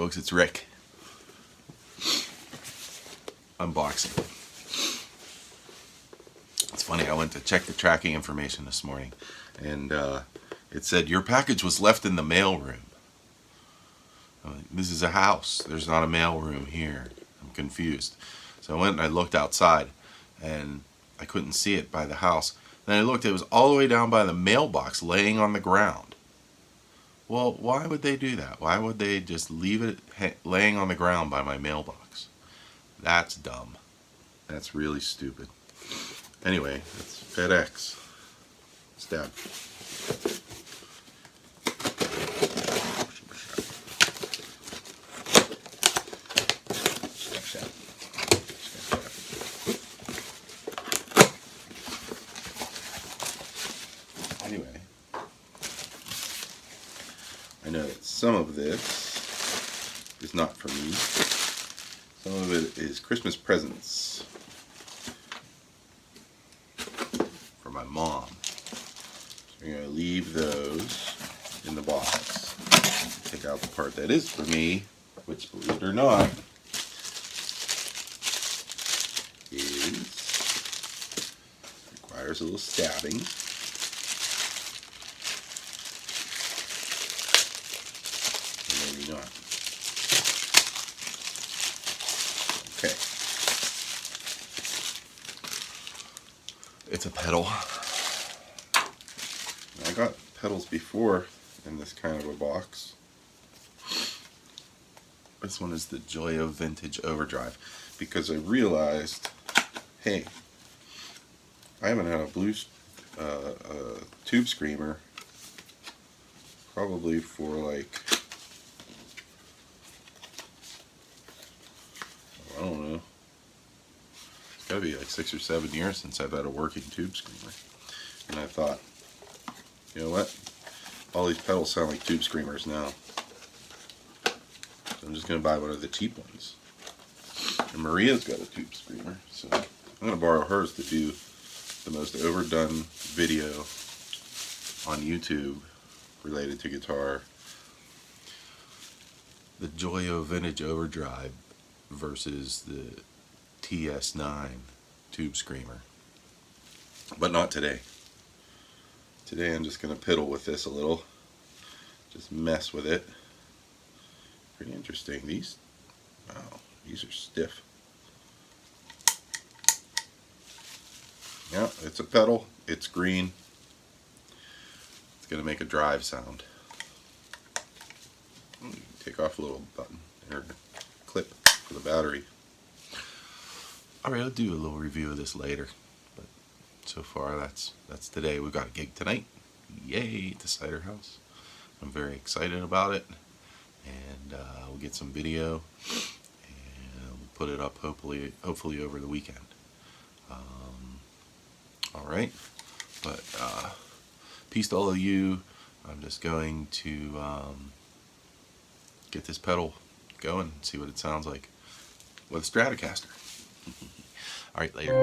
folks, it's Rick. Unboxing. It's funny, I went to check the tracking information this morning, and it said your package was left in the mail room. This is a house. There's not a mail room here. I'm confused. So I went and I looked outside, and I couldn't see it by the house. Then I looked, it was all the way down by the mailbox, laying on the ground. Well, why would they do that? Why would they just leave it laying on the ground by my mailbox? That's dumb. That's really stupid. Anyway, it's FedEx. Stab. Anyway, I know that some of this is not for me. Some of it is Christmas presents for my mom. So I'm going to leave those in the box. Take out the part that is for me, which, believe it or not, requires a little stabbing. Not. Okay. It's a pedal. I got pedals before in this kind of a box. This one is the Joyo Vintage Overdrive, because I realized, hey, I haven't had a tube screamer probably for like, I don't know, it's got to be like 6 or 7 years since I've had a working tube screamer. And I thought, you know what, all these pedals sound like tube screamers now, so I'm just going to buy one of the cheap ones. And Maria's got a tube screamer, so I'm going to borrow hers to do the most overdone video on YouTube related to guitar. The Joyo Vintage Overdrive versus the TS9 tube screamer. But not today. Today I'm just going to piddle with this a little. Just mess with it. Pretty interesting. These, wow, these are stiff. Yeah, it's a pedal. It's green. It's going to make a drive sound. Take off a little button or clip for the battery. Alright, I'll do a little review of this later. But so far, that's today. We've got a gig tonight. Yay, at the Cider House. I'm very excited about it. And we'll get some video and we'll put it up hopefully over the weekend. Alright, but peace to all of you. I'm just going to get this pedal going and see what it sounds like with a Stratocaster. Alright, later.